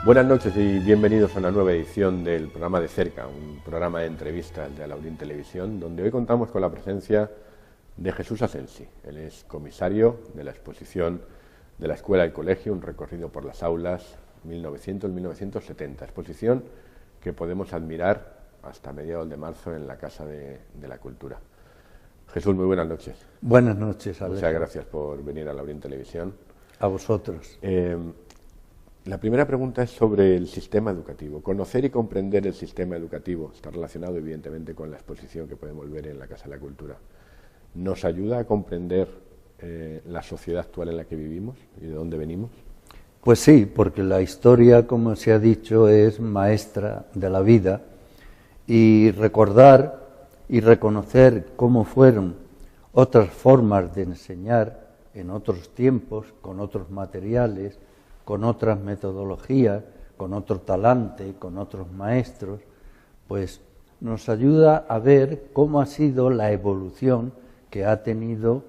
Buenas noches y bienvenidos a una nueva edición del programa De Cerca, un programa de entrevistas de Alaurín Televisión, donde hoy contamos con la presencia de Jesús Asensi. Él es comisario de la exposición de la Escuela y Colegio, un recorrido por las aulas 1900-1970, exposición que podemos admirar hasta mediados de marzo en la Casa de la Cultura. Jesús, muy buenas noches. Buenas noches, Alejo. Muchas gracias por venir a Alaurín Televisión. A vosotros. La primera pregunta es sobre el sistema educativo. Conocer y comprender el sistema educativo está relacionado evidentemente con la exposición que podemos ver en la Casa de la Cultura. ¿Nos ayuda a comprender la sociedad actual en la que vivimos y de dónde venimos? Pues sí, porque la historia, como se ha dicho, es maestra de la vida, y recordar y reconocer cómo fueron otras formas de enseñar en otros tiempos, con otros materiales, con otras metodologías, con otro talante, con otros maestros, pues nos ayuda a ver cómo ha sido la evolución que ha tenido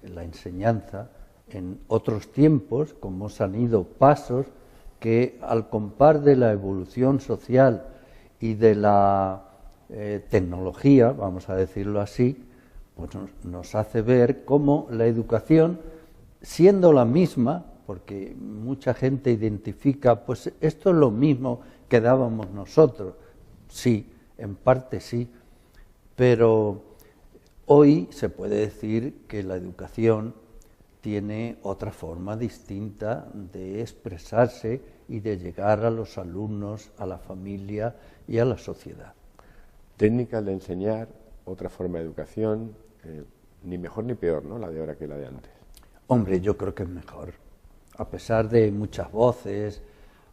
la enseñanza en otros tiempos, cómo se han ido pasos que, al compar de la evolución social y de la tecnología, vamos a decirlo así, pues nos hace ver cómo la educación, siendo la misma, porque mucha gente identifica, pues esto es lo mismo que dábamos nosotros. Sí, en parte sí, pero hoy se puede decir que la educación tiene otra forma distinta de expresarse y de llegar a los alumnos, a la familia y a la sociedad. Técnicas de enseñar, otra forma de educación, ni mejor ni peor, ¿no?, la de ahora que la de antes. Hombre, yo creo que es mejor. A pesar de muchas voces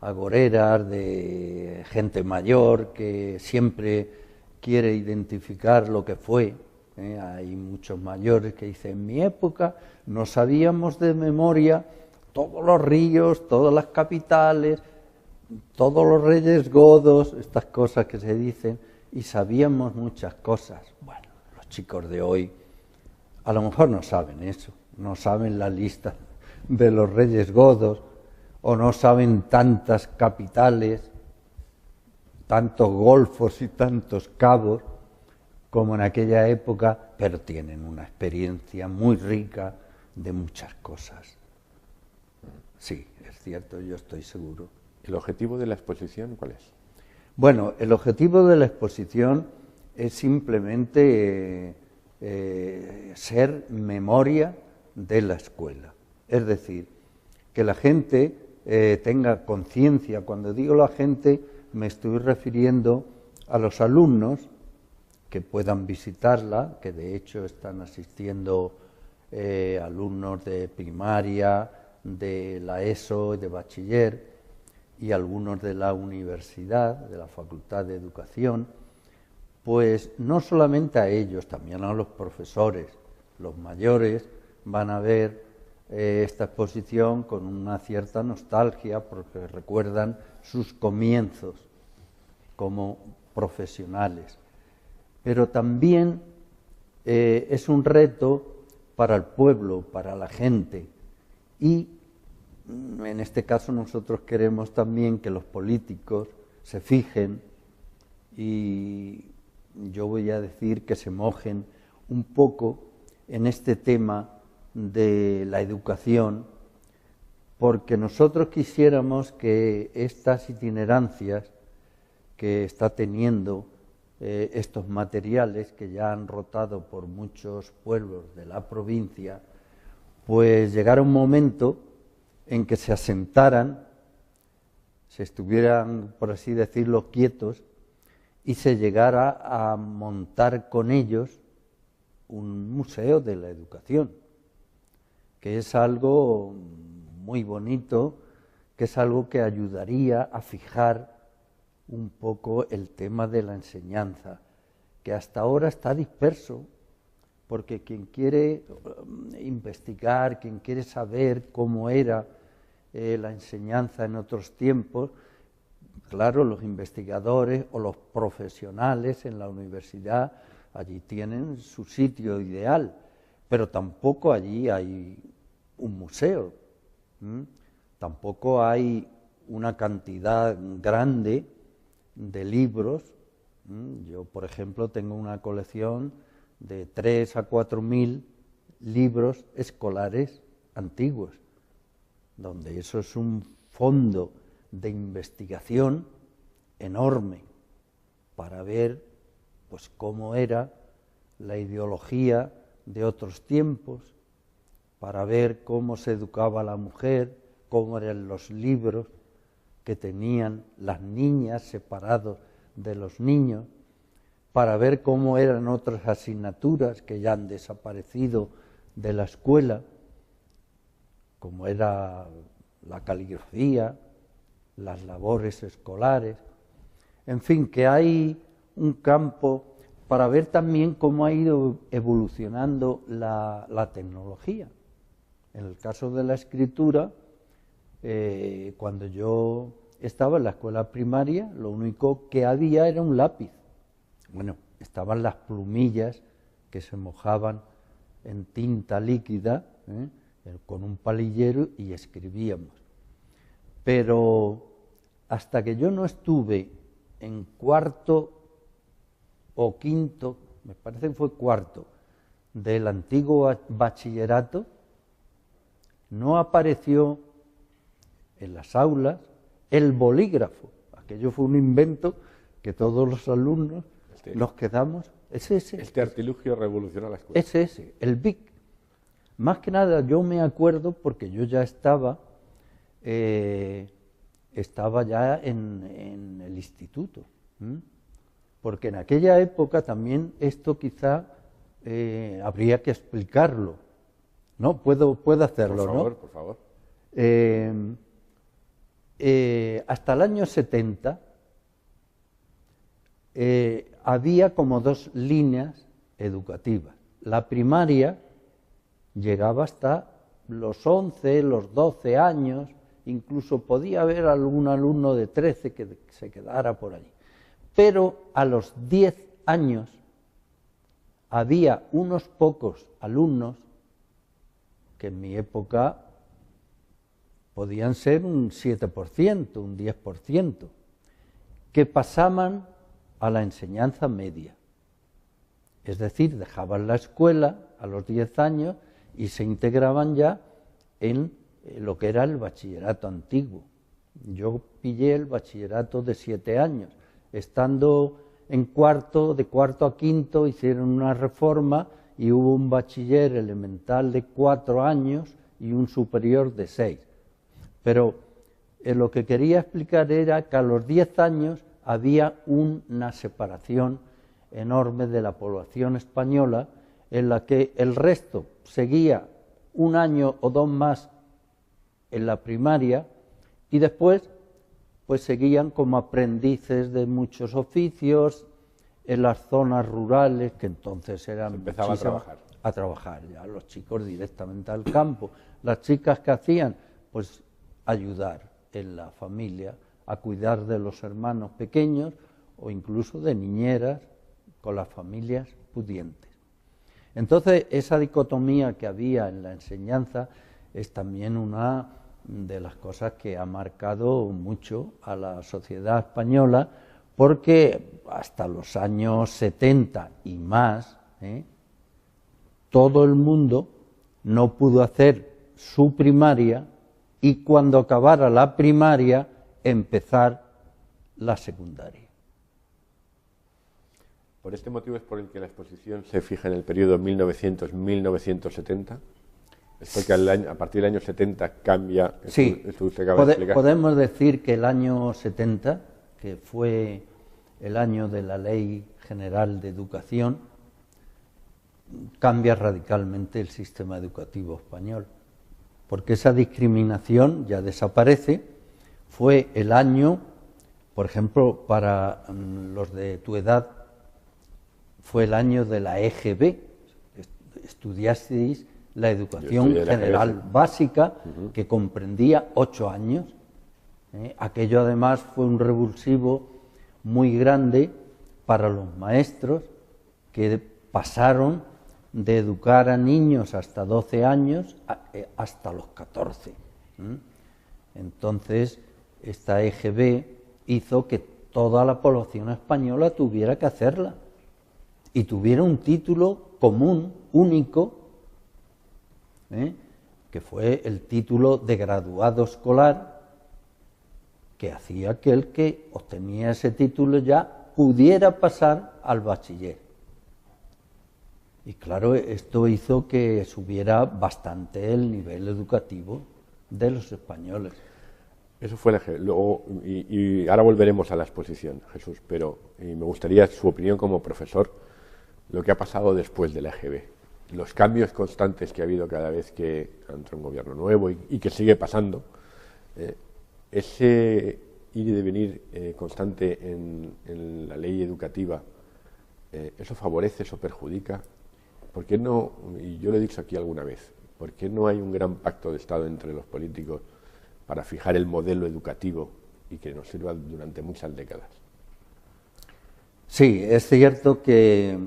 agoreras, de gente mayor que siempre quiere identificar lo que fue, hay muchos mayores que dicen, en mi época no sabíamos de memoria todos los ríos, todas las capitales, todos los reyes godos, estas cosas que se dicen, y sabíamos muchas cosas. Bueno, los chicos de hoy a lo mejor no saben eso, no saben la lista de los reyes godos, o no saben tantas capitales, tantos golfos y tantos cabos como en aquella época, pero tienen una experiencia muy rica de muchas cosas. Sí, es cierto, yo estoy seguro. ¿El objetivo de la exposición cuál es? Bueno, el objetivo de la exposición es simplemente ser memoria de la escuela. Es decir, que la gente tenga conciencia. Cuando digo la gente, me estoy refiriendo a los alumnos que puedan visitarla, que de hecho están asistiendo alumnos de primaria, de la ESO, de bachiller, y algunos de la universidad, de la Facultad de Educación, pues no solamente a ellos, también a los profesores, los mayores van a ver esta exposición con una cierta nostalgia porque recuerdan sus comienzos como profesionales. Pero también es un reto para el pueblo, para la gente, y en este caso nosotros queremos también que los políticos se fijen, y yo voy a decir que se mojen un poco en este tema de la educación, porque nosotros quisiéramos que estas itinerancias que está teniendo estos materiales que ya han rotado por muchos pueblos de la provincia, pues llegara un momento en que se asentaran, se estuvieran, por así decirlo, quietos, y se llegara a montar con ellos un museo de la educación, que es algo muy bonito, que es algo que ayudaría a fijar un poco el tema de la enseñanza, que hasta ahora está disperso, porque quien quiere investigar, quien quiere saber cómo era la enseñanza en otros tiempos, claro, los investigadores o los profesionales en la universidad allí tienen su sitio ideal, pero tampoco allí hay un museo, tampoco hay una cantidad grande de libros. Yo, por ejemplo, tengo una colección de 3.000 a 4.000 libros escolares antiguos, donde eso es un fondo de investigación enorme para ver pues cómo era la ideología de otros tiempos, para ver cómo se educaba a la mujer, cómo eran los libros que tenían las niñas separados de los niños, para ver cómo eran otras asignaturas que ya han desaparecido de la escuela, como era la caligrafía, las labores escolares, en fin, que hay un campo para ver también cómo ha ido evolucionando la tecnología. En el caso de la escritura, cuando yo estaba en la escuela primaria, lo único que había era un lápiz. Bueno, estaban las plumillas que se mojaban en tinta líquida, con un palillero, y escribíamos. Pero hasta que yo no estuve en cuarto o quinto, me parece que fue cuarto, del antiguo bachillerato, no apareció en las aulas el bolígrafo. Aquello fue un invento que todos los alumnos nos quedamos. Este artilugio revolucionó la escuela. El BIC. Más que nada yo me acuerdo porque yo ya estaba ya en el instituto. Porque en aquella época también esto quizá habría que explicarlo. ¿No? Puedo hacerlo, ¿no? Por favor. Hasta el año 70 había como dos líneas educativas. La primaria llegaba hasta los 11, los 12 años, incluso podía haber algún alumno de 13 que se quedara por allí. Pero a los 10 años había unos pocos alumnos que en mi época podían ser un 7%, un 10%, que pasaban a la enseñanza media. Es decir, dejaban la escuela a los 10 años y se integraban ya en lo que era el bachillerato antiguo. Yo pillé el bachillerato de 7 años. Estando en cuarto, de cuarto a quinto, hicieron una reforma y hubo un bachiller elemental de 4 años y un superior de 6. Pero lo que quería explicar era que a los 10 años había una separación enorme de la población española, en la que el resto seguía un año o 2 más en la primaria y después pues seguían como aprendices de muchos oficios en las zonas rurales, que entonces eran... Empezaba a trabajar ya los chicos directamente al campo. Las chicas, que hacían, pues ayudar en la familia, a cuidar de los hermanos pequeños o incluso de niñeras con las familias pudientes. Entonces, esa dicotomía que había en la enseñanza es también una de las cosas que ha marcado mucho a la sociedad española, porque hasta los años 70 y más, todo el mundo no pudo hacer su primaria y cuando acabara la primaria empezar la secundaria. ¿Por este motivo es por el que la exposición se fija en el periodo 1900-1970? ¿Es porque a partir del año 70 cambia? Sí, esto usted acaba de explicar. Podemos decir que el año 70, que fue el año de la Ley General de Educación, cambia radicalmente el sistema educativo español, porque esa discriminación ya desaparece. Fue el año, por ejemplo, para los de tu edad, fue el año de la EGB, estudiasteis la educación general básica, que comprendía 8 años. Aquello además fue un revulsivo muy grande para los maestros, que pasaron de educar a niños hasta 12 años hasta los 14. Entonces, esta EGB hizo que toda la población española tuviera que hacerla y tuviera un título común, único, que fue el título de graduado escolar, que hacía que el que obtenía ese título ya pudiera pasar al bachiller. Y claro, esto hizo que subiera bastante el nivel educativo de los españoles. Eso fue luego, y ahora volveremos a la exposición, Jesús, pero me gustaría su opinión como profesor, lo que ha pasado después de la EGB, los cambios constantes que ha habido cada vez que entra un gobierno nuevo y que sigue pasando, ese ir y devenir constante en la ley educativa, ¿eso favorece, eso perjudica? ¿Por qué no, y yo lo he dicho aquí alguna vez, por qué no hay un gran pacto de Estado entre los políticos para fijar el modelo educativo y que nos sirva durante muchas décadas? Sí, es cierto que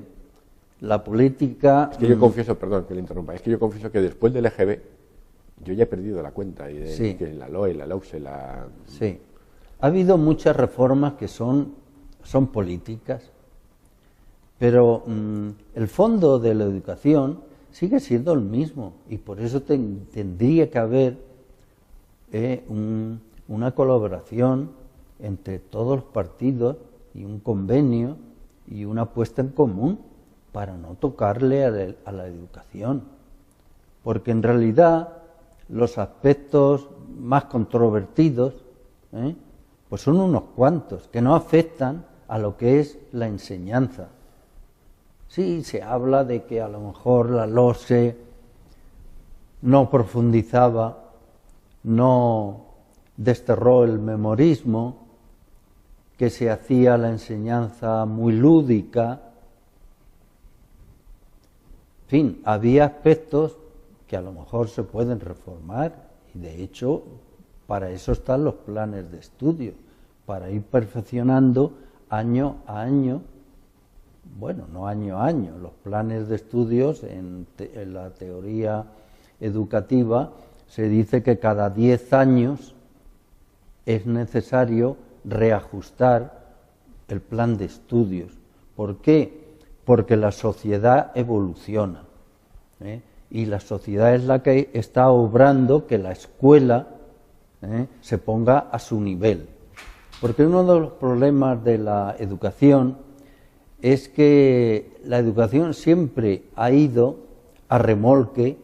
la política... Es que yo confieso, perdón que le interrumpa, es que yo confieso que después del EGB yo ya he perdido la cuenta, y de que la LOE, la LAUSE, la... Sí, ha habido muchas reformas que son políticas, pero el fondo de la educación sigue siendo el mismo, y por eso tendría que haber una colaboración entre todos los partidos y un convenio y una puesta en común para no tocarle a la educación, porque en realidad los aspectos más controvertidos pues son unos cuantos que no afectan a lo que es la enseñanza. Sí, se habla de que a lo mejor la LOSE no profundizaba, no desterró el memorismo, que se hacía la enseñanza muy lúdica. En fin, había aspectos que a lo mejor se pueden reformar, y de hecho para eso están los planes de estudio, para ir perfeccionando año a año, bueno, no año a año, los planes de estudios en la teoría educativa se dice que cada 10 años es necesario reajustar el plan de estudios. ¿Por qué? Porque la sociedad evoluciona, y la sociedad es la que está obrando que la escuela se ponga a su nivel. Porque uno de los problemas de la educación es que la educación siempre ha ido a remolque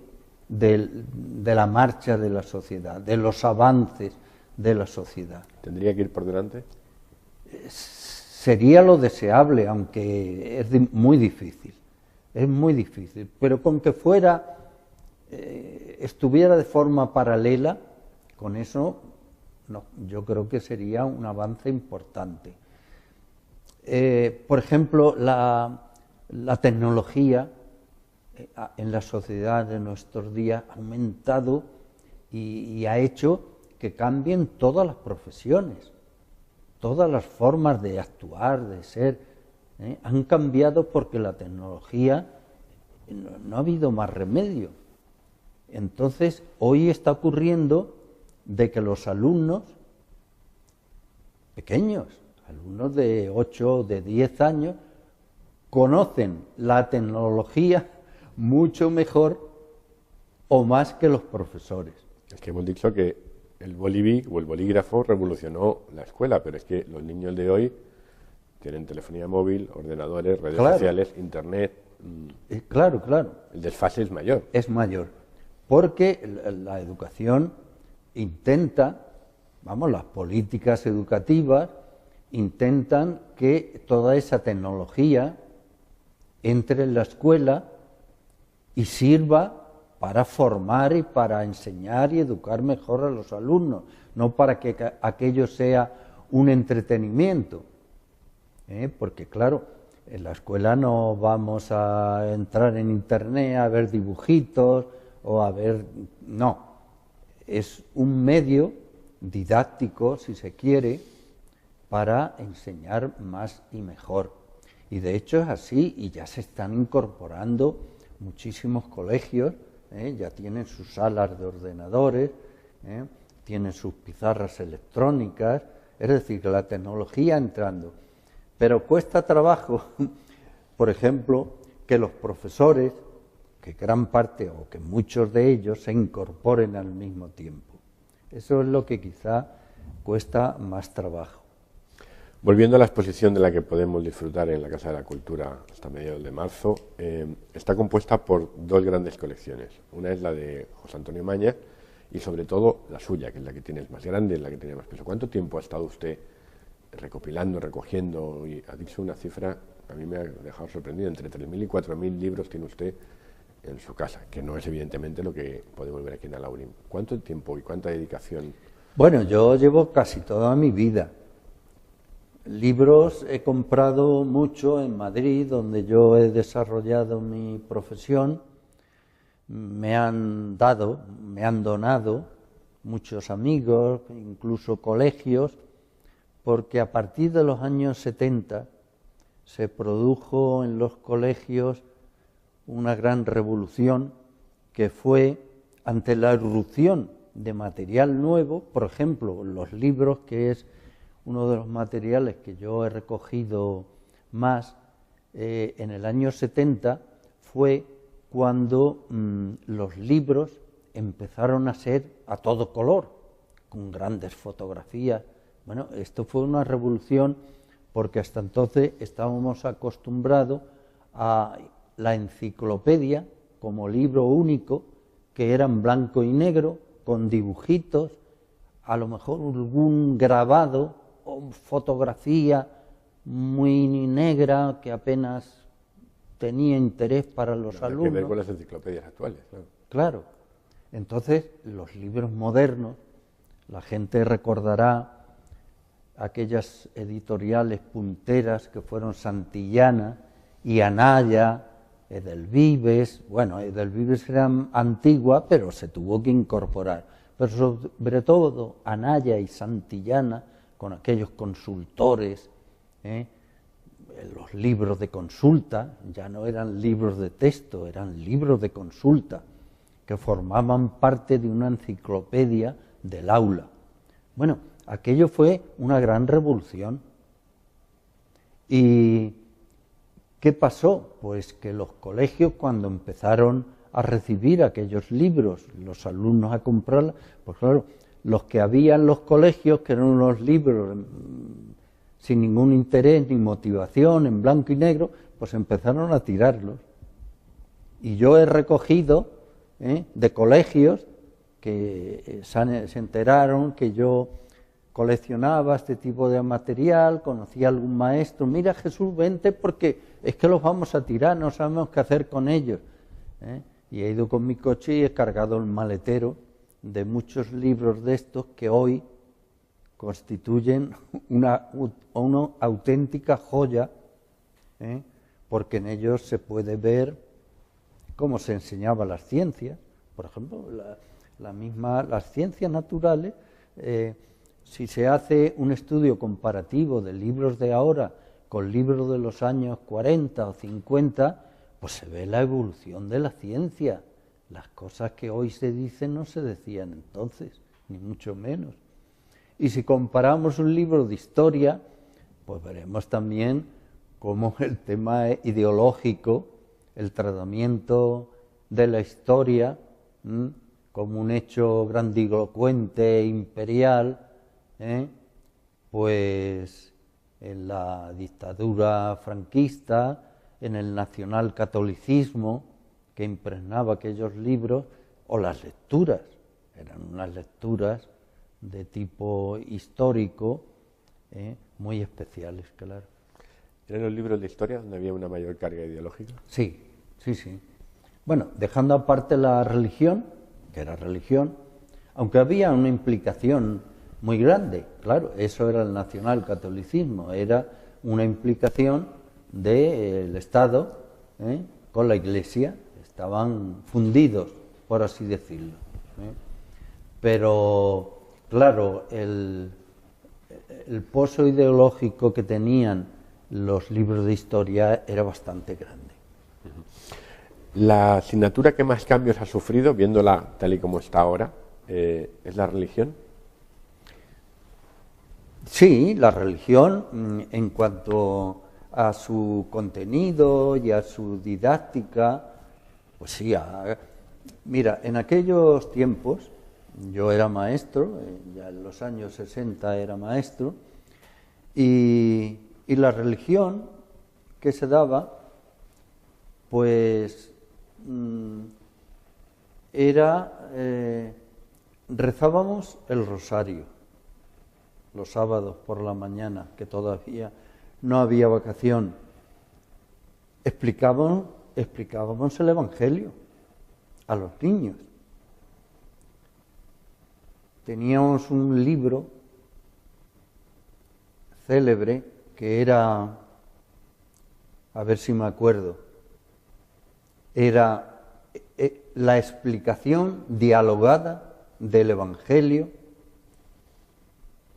de la marcha de la sociedad, de los avances de la sociedad. ¿Tendría que ir por delante? Sería lo deseable, aunque es muy difícil. Es muy difícil, pero con que estuviera de forma paralela, con eso no, yo creo que sería un avance importante. Por ejemplo, la tecnología en la sociedad de nuestros días ha aumentado y ha hecho que cambien todas las profesiones, todas las formas de actuar, de ser, han cambiado porque la tecnología no ha habido más remedio. Entonces, hoy está ocurriendo de que los alumnos pequeños, alumnos de 8 o de 10 años, conocen la tecnología mucho mejor o más que los profesores. Es que hemos dicho que el bolivic o el bolígrafo revolucionó la escuela, pero es que los niños de hoy tienen telefonía móvil, ordenadores, redes sociales, internet. Claro, claro. El desfase es mayor. Es mayor, porque la educación intenta, las políticas educativas intentan que toda esa tecnología entre en la escuela y sirva para formar y para enseñar y educar mejor a los alumnos, no para que aquello sea un entretenimiento, porque claro, en la escuela no vamos a entrar en internet a ver dibujitos o a ver... no, es un medio didáctico, si se quiere, para enseñar más y mejor. Y de hecho es así, y ya se están incorporando muchísimos colegios, ya tienen sus salas de ordenadores, tienen sus pizarras electrónicas, es decir, que la tecnología entrando. Pero cuesta trabajo, por ejemplo, que los profesores, que gran parte o que muchos de ellos se incorporen al mismo tiempo. Eso es lo que quizá cuesta más trabajo. Volviendo a la exposición de la que podemos disfrutar en la Casa de la Cultura hasta mediados de marzo, está compuesta por dos grandes colecciones. Una es la de José Antonio Mañez y sobre todo la suya, que es la que tiene más grande, la que tiene más peso. ¿Cuánto tiempo ha estado usted recopilando, recogiendo? Y ha dicho una cifra, a mí me ha dejado sorprendido, entre 3.000 y 4.000 libros tiene usted en su casa, que no es evidentemente lo que podemos ver aquí en Alaurín. ¿Cuánto tiempo y cuánta dedicación? Bueno, yo llevo casi toda mi vida. Libros he comprado mucho en Madrid, donde yo he desarrollado mi profesión. Me han donado muchos amigos, incluso colegios, porque a partir de los años 70 se produjo en los colegios una gran revolución que fue ante la irrupción de material nuevo, por ejemplo, los libros, que es uno de los materiales que yo he recogido más, en el año 70 fue cuando los libros empezaron a ser a todo color, con grandes fotografías. Bueno, esto fue una revolución porque hasta entonces estábamos acostumbrados a la enciclopedia como libro único, que era en blanco y negro, con dibujitos, a lo mejor algún grabado o fotografía muy negra que apenas tenía interés para los alumnos. Que ver con las enciclopedias actuales, claro. Claro. Entonces, los libros modernos, la gente recordará aquellas editoriales punteras que fueron Santillana y Anaya, Edelvives. Bueno, Edelvives era antigua, pero se tuvo que incorporar. Pero sobre todo Anaya y Santillana, con aquellos consultores, los libros de consulta, ya no eran libros de texto, eran libros de consulta, que formaban parte de una enciclopedia del aula. Bueno, aquello fue una gran revolución. ¿Y qué pasó? Pues que los colegios, cuando empezaron a recibir aquellos libros, los alumnos a comprarlos, pues claro, los que había en los colegios, que eran unos libros sin ningún interés ni motivación, en blanco y negro, pues empezaron a tirarlos. Y yo he recogido de colegios que se enteraron que yo coleccionaba este tipo de material, conocía a algún maestro. Mira, Jesús, vente porque es que los vamos a tirar, no sabemos qué hacer con ellos. Y he ido con mi coche y he cargado el maletero de muchos libros de estos que hoy constituyen una auténtica joya, porque en ellos se puede ver cómo se enseñaba las ciencias. Por ejemplo, las ciencias naturales, si se hace un estudio comparativo de libros de ahora con libros de los años 40 o 50, pues se ve la evolución de la ciencia. Las cosas que hoy se dicen no se decían entonces, ni mucho menos. Y si comparamos un libro de historia, pues veremos también cómo el tema ideológico, el tratamiento de la historia, como un hecho grandilocuente, imperial, pues en la dictadura franquista, en el nacionalcatolicismo que impregnaba aquellos libros, o las lecturas, eran unas lecturas de tipo histórico, muy especiales, claro. ¿Eran los libros de historia donde había una mayor carga ideológica? Sí, sí, sí. Bueno, dejando aparte la religión, que era religión, aunque había una implicación muy grande, claro, eso era el nacionalcatolicismo, era una implicación del Estado con la Iglesia, estaban fundidos, por así decirlo. Pero, claro, el pozo ideológico que tenían los libros de historia era bastante grande. ¿La asignatura que más cambios ha sufrido, viéndola tal y como está ahora, es la religión? Sí, la religión, en cuanto a su contenido y a su didáctica, pues sí, mira, en aquellos tiempos, yo era maestro, ya en los años 60 era maestro, y la religión que se daba, pues rezábamos el rosario los sábados por la mañana, que todavía no había vacación. Explicábamos el Evangelio a los niños. Teníamos un libro célebre que era, a ver si me acuerdo, era la explicación dialogada del Evangelio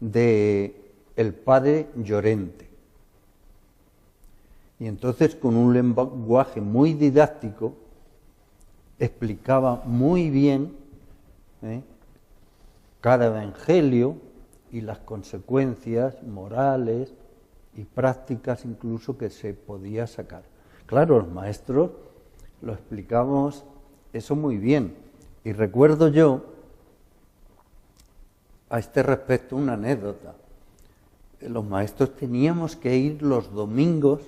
de el padre Llorente. Y entonces, con un lenguaje muy didáctico, explicaba muy bien cada evangelio y las consecuencias morales y prácticas incluso que se podía sacar. Claro, los maestros lo explicamos eso muy bien. Y recuerdo yo, a este respecto, una anécdota. Los maestros teníamos que ir los domingos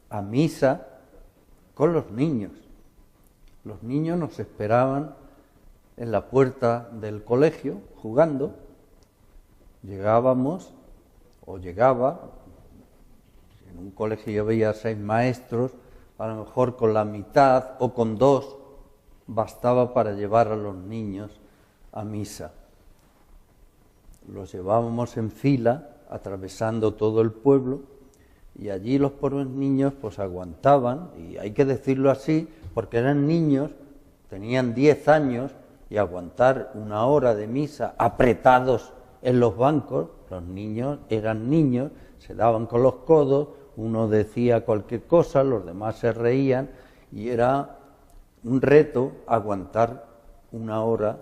a misa con los niños. Los niños nos esperaban en la puerta del colegio jugando. Llegábamos, o llegaba, en un colegio yo veía 6 maestros, a lo mejor con la mitad o con 2 bastaba para llevar a los niños a misa. Los llevábamos en fila, atravesando todo el pueblo, y allí los pobres niños pues aguantaban, y hay que decirlo así, porque eran niños, tenían 10 años, y aguantar 1 hora de misa apretados en los bancos, los niños eran niños, se daban con los codos, uno decía cualquier cosa, los demás se reían, y era un reto aguantar 1 hora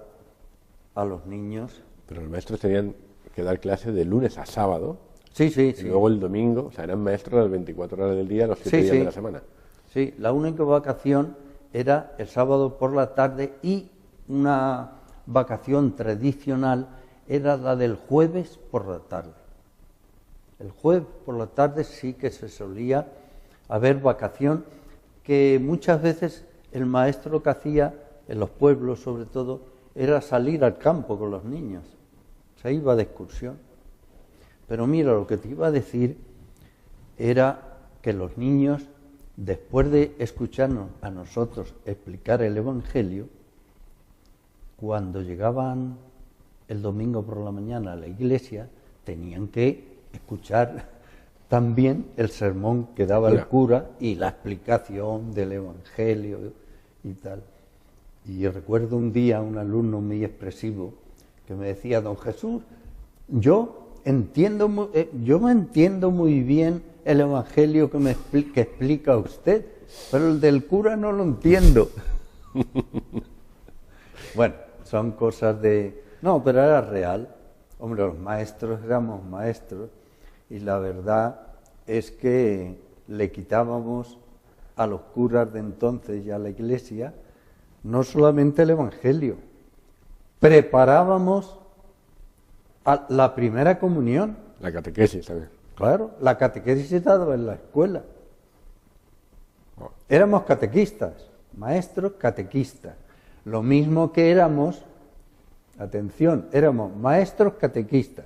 a los niños. Pero los maestros tenían que dar clases de lunes a sábado. Sí. Y luego el domingo, o sea, eran maestros las 24 horas del día, los 7 días de la semana. Sí, la única vacación era el sábado por la tarde, y una vacación tradicional era la del jueves por la tarde. El jueves por la tarde sí que se solía haber vacación, que muchas veces el maestro lo que hacía, en los pueblos sobre todo, era salir al campo con los niños. Se iba de excursión. Pero mira, lo que te iba a decir era que los niños, después de escucharnos a nosotros explicar el Evangelio, cuando llegaban el domingo por la mañana a la iglesia, tenían que escuchar también el sermón que daba el cura y la explicación del Evangelio y tal. Y recuerdo un día un alumno muy expresivo que me decía: don Jesús, yo me entiendo muy bien el Evangelio que explica usted, pero el del cura no lo entiendo. Bueno, son cosas de... No, pero era real. Hombre, los maestros éramos maestros, y la verdad es que le quitábamos a los curas de entonces y a la iglesia no solamente el Evangelio, preparábamos a la primera comunión. La catequesis también. Claro, la catequesis se daba en la escuela. Éramos catequistas, maestros catequistas. Lo mismo que éramos, atención, éramos maestros catequistas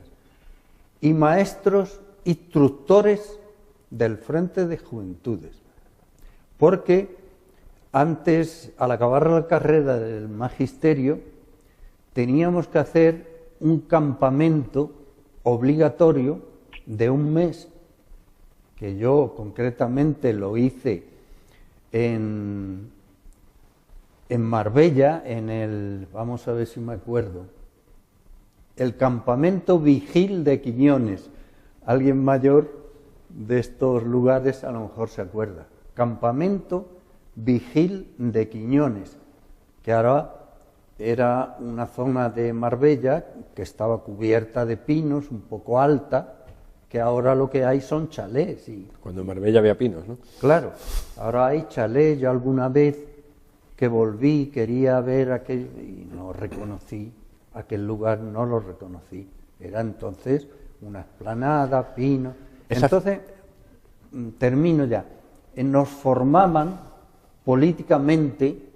y maestros instructores del Frente de Juventudes. Porque antes, al acabar la carrera del magisterio, teníamos que hacer un campamento obligatorio de 1 mes, que yo concretamente lo hice en Marbella, vamos a ver si me acuerdo, el campamento Vigil de Quiñones. Alguien mayor de estos lugares a lo mejor se acuerda. Campamento Vigil de Quiñones, que ahora era una zona de Marbella que estaba cubierta de pinos, un poco alta, que ahora lo que hay son chalés. Cuando en Marbella había pinos, ¿no? Claro, ahora hay chalés. Yo alguna vez que volví quería ver aquel y no reconocí, aquel lugar no lo reconocí. Era entonces una explanada, pinos. Entonces, termino ya, nos formaban políticamente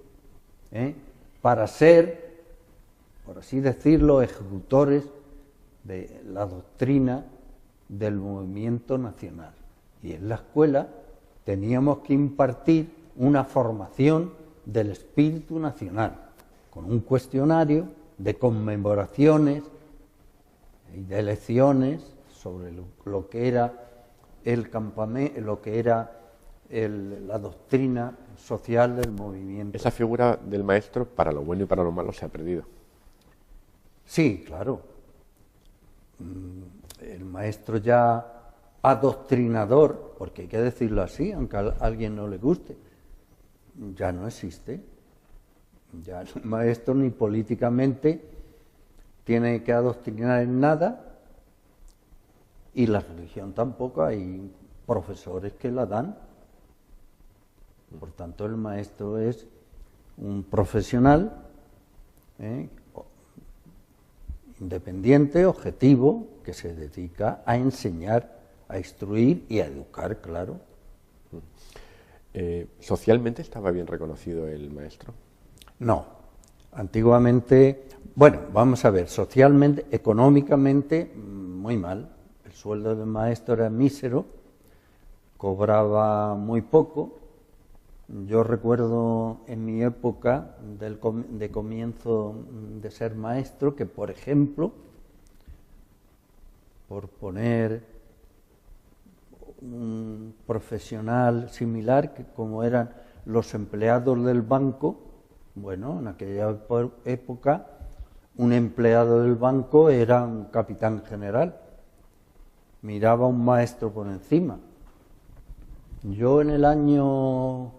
para ser, por así decirlo, ejecutores de la doctrina del movimiento nacional. Y en la escuela teníamos que impartir una formación del espíritu nacional, con un cuestionario de conmemoraciones y de lecciones sobre lo que era el campamento, lo que era la doctrina social del movimiento. Esa figura del maestro, para lo bueno y para lo malo, se ha perdido. Sí, claro. El maestro ya adoctrinador, porque hay que decirlo así, aunque a alguien no le guste, ya no existe. Ya el maestro ni políticamente tiene que adoctrinar en nada, y la religión tampoco, hay profesores que la dan. Por tanto, el maestro es un profesional independiente, objetivo, que se dedica a enseñar, a instruir y a educar, claro. ¿Socialmente estaba bien reconocido el maestro? No. Antiguamente, bueno, vamos a ver, socialmente, económicamente, muy mal. El sueldo del maestro era mísero, cobraba muy poco. Yo recuerdo en mi época de comienzo de ser maestro que, por ejemplo, por poner un profesional similar, que como eran los empleados del banco, bueno, en aquella época un empleado del banco era un capitán general, miraba a un maestro por encima. Yo en el año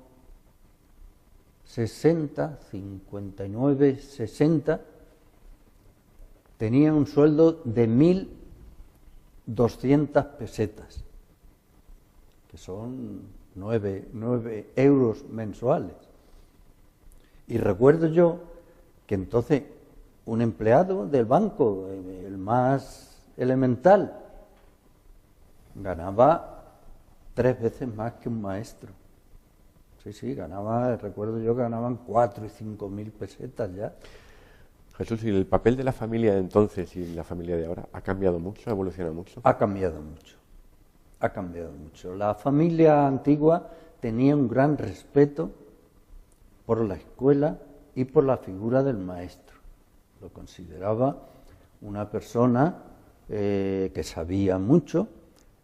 59, 60, tenía un sueldo de 1.200 pesetas, que son 9 euros mensuales. Y recuerdo yo que entonces un empleado del banco, el más elemental, ganaba 3 veces más que un maestro. Sí, ganaba, recuerdo yo que ganaban 4 y 5 mil pesetas ya. Jesús, ¿y el papel de la familia de entonces y la familia de ahora ha cambiado mucho, ha evolucionado mucho? Ha cambiado mucho, ha cambiado mucho. La familia antigua tenía un gran respeto por la escuela y por la figura del maestro. Lo consideraba una persona que sabía mucho.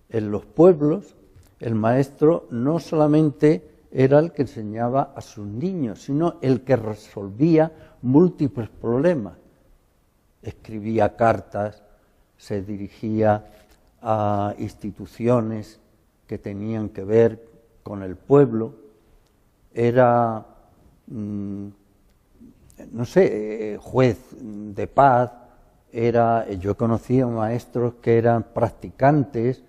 En los pueblos, el maestro no solamente era el que enseñaba a sus niños, sino el que resolvía múltiples problemas. Escribía cartas, se dirigía a instituciones que tenían que ver con el pueblo, era, juez de paz, yo conocía maestros que eran practicantes,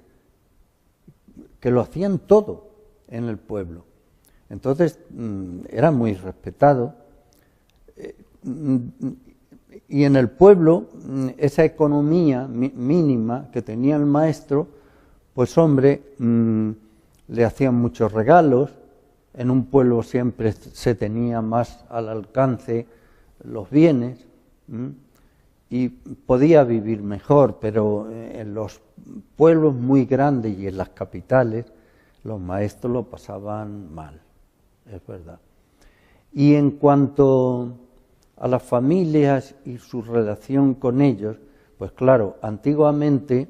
que lo hacían todo en el pueblo. Entonces, era muy respetado. Y en el pueblo, esa economía mínima que tenía el maestro, pues hombre, le hacían muchos regalos. En un pueblo siempre se tenía más al alcance los bienes, y podía vivir mejor, pero en los pueblos muy grandes y en las capitales, los maestros lo pasaban mal. Es verdad. Y en cuanto a las familias y su relación con ellos, pues claro, antiguamente,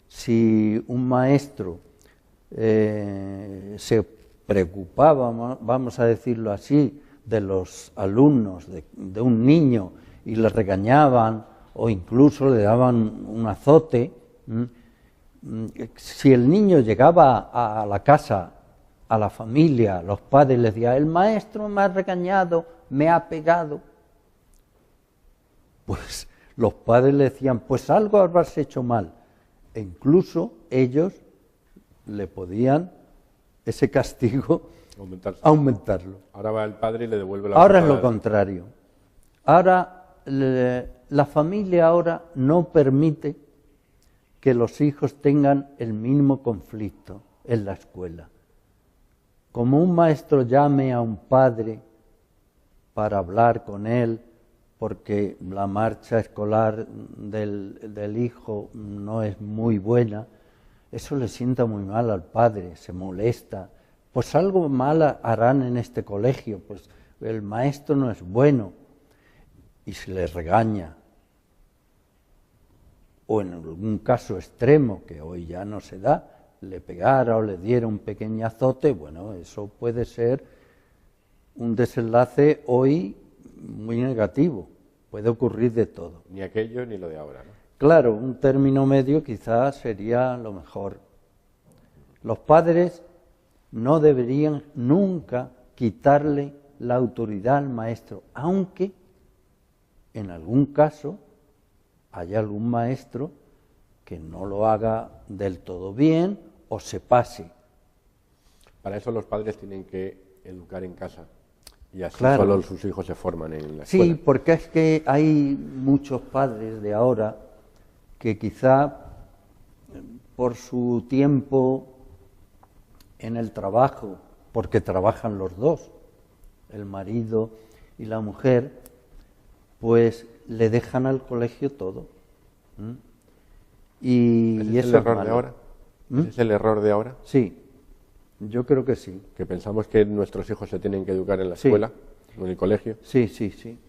si un maestro se preocupaba, vamos a decirlo así, de los alumnos, de un niño, y le regañaban o incluso le daban un azote, si el niño llegaba a la casa, a la familia, los padres les decían, el maestro me ha regañado, me ha pegado. pues los padres le decían, pues algo habrás hecho mal. E incluso ellos le podían ese castigo aumentarlo. Ahora va el padre y le devuelve la Ahora es lo contrario. Ahora la familia ahora no permite que los hijos tengan el mínimo conflicto en la escuela. Como un maestro llame a un padre para hablar con él, porque la marcha escolar del hijo no es muy buena, eso le sienta muy mal al padre, se molesta. Pues algo mal harán en este colegio, pues el maestro no es bueno, y se le regaña. O en algún caso extremo, que hoy ya no se da, le pegara o le diera un pequeño azote, bueno, eso puede ser un desenlace hoy muy negativo, puede ocurrir de todo. Ni aquello ni lo de ahora, ¿no? Claro, un término medio quizás sería lo mejor. Los padres no deberían nunca quitarle la autoridad al maestro, aunque en algún caso haya algún maestro que no lo haga del todo bien o se pase. Para eso los padres tienen que educar en casa y así claro. Solo sus hijos se forman en la escuela. Sí, porque es que hay muchos padres de ahora que quizá por su tiempo en el trabajo, porque trabajan los dos, el marido y la mujer, pues le dejan al colegio todo. ¿Ese es el error de ahora? ¿Ese es el error de ahora? Sí, yo creo que sí. Que pensamos que nuestros hijos se tienen que educar en la escuela o en el colegio. Sí, sí, sí.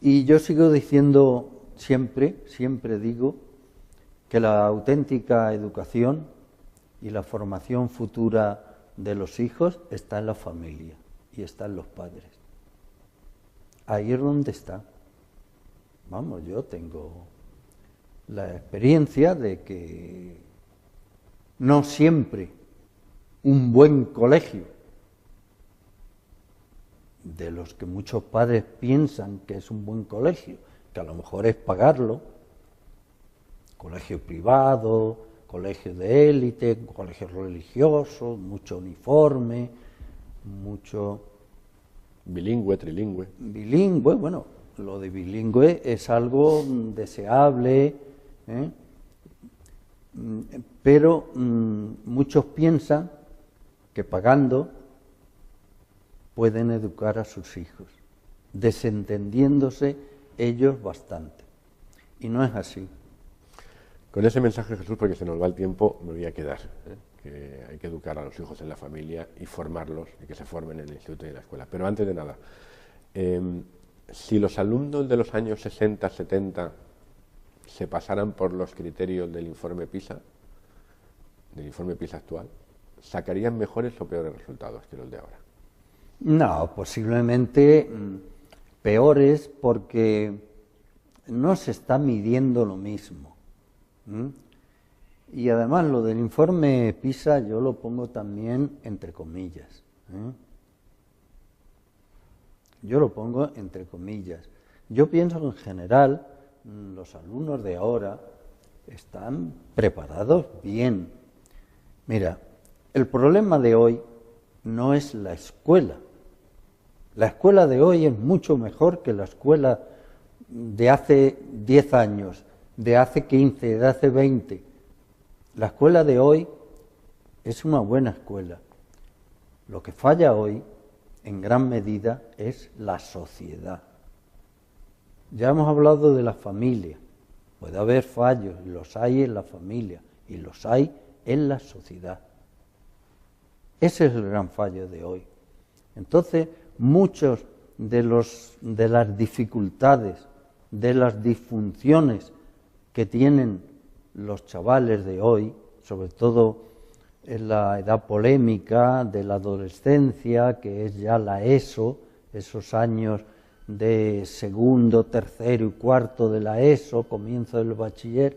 Y yo sigo diciendo siempre digo que la auténtica educación y la formación futura de los hijos está en la familia y está en los padres. Ahí es donde está. Vamos, yo tengo la experiencia de que no siempre un buen colegio, de los que muchos padres piensan que es un buen colegio, que a lo mejor es pagarlo, colegio privado, colegio de élite, colegio religioso, mucho uniforme, mucho... Bilingüe, trilingüe. Bilingüe, bueno, lo de bilingüe es algo deseable, pero muchos piensan que pagando pueden educar a sus hijos, desentendiéndose ellos bastante. Y no es así. Con ese mensaje, Jesús, porque se nos va el tiempo, me voy a quedar. Que hay que educar a los hijos en la familia y formarlos, y que se formen en el instituto y en la escuela. Pero antes de nada, si los alumnos de los años 60, 70 se pasaran por los criterios del informe PISA actual, ¿sacarían mejores o peores resultados que los de ahora? No, posiblemente peores, porque no se está midiendo lo mismo. Y además lo del informe PISA yo lo pongo también entre comillas. Yo lo pongo entre comillas. Yo pienso que en general los alumnos de ahora están preparados bien. Mira, el problema de hoy no es la escuela. La escuela de hoy es mucho mejor que la escuela de hace 10 años, de hace 15, de hace 20. La escuela de hoy es una buena escuela. Lo que falla hoy, en gran medida, es la sociedad. Ya hemos hablado de la familia. Puede haber fallos, los hay en la familia y los hay en la sociedad. Ese es el gran fallo de hoy. Entonces, muchos de las dificultades, de las disfunciones que tienen los chavales de hoy, sobre todo en la edad polémica de la adolescencia, que es ya la ESO, esos años de segundo, tercero y cuarto de la ESO, comienzo del bachiller,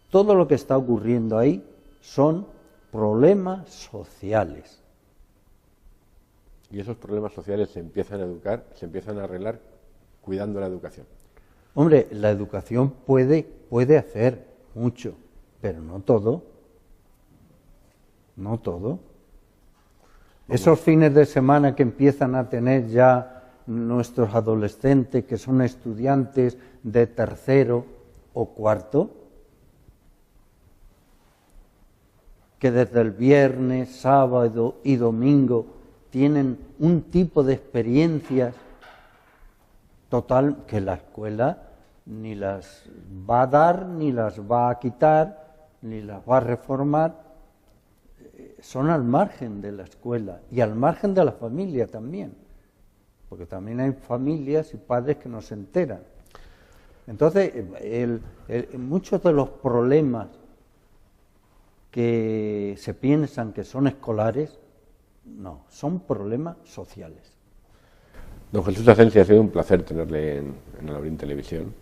todo lo que está ocurriendo ahí son problemas sociales. Y esos problemas sociales se empiezan a educar, se empiezan a arreglar cuidando la educación. Hombre, la educación puede hacer mucho, pero no todo. No todo. Esos fines de semana que empiezan a tener ya nuestros adolescentes, que son estudiantes de tercero o cuarto, que desde el viernes, sábado y domingo tienen un tipo de experiencias total que la escuela ni las va a dar, ni las va a quitar, ni las va a reformar. Son al margen de la escuela y al margen de la familia también, porque también hay familias y padres que no se enteran. Entonces, muchos de los problemas que se piensan que son escolares, no, son problemas sociales. Don Jesús Asensi, ha sido un placer tenerle en Alaurín Televisión,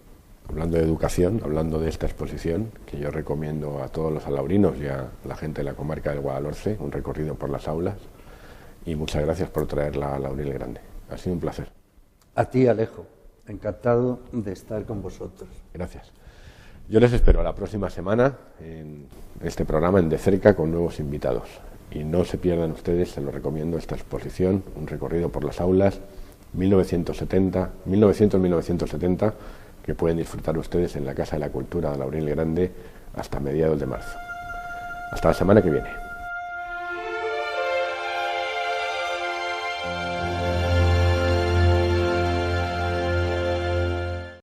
hablando de educación, hablando de esta exposición, que yo recomiendo a todos los alaurinos y a la gente de la comarca del Guadalhorce, un recorrido por las aulas, y muchas gracias por traerla a Alaurín el Grande. Ha sido un placer. A ti, Alejo, encantado de estar con vosotros. Gracias. Yo les espero la próxima semana en este programa en De Cerca con nuevos invitados. Y no se pierdan ustedes, se lo recomiendo, esta exposición, un recorrido por las aulas 1900-1970, que pueden disfrutar ustedes en la Casa de la Cultura de Alaurín el Grande hasta mediados de marzo. Hasta la semana que viene.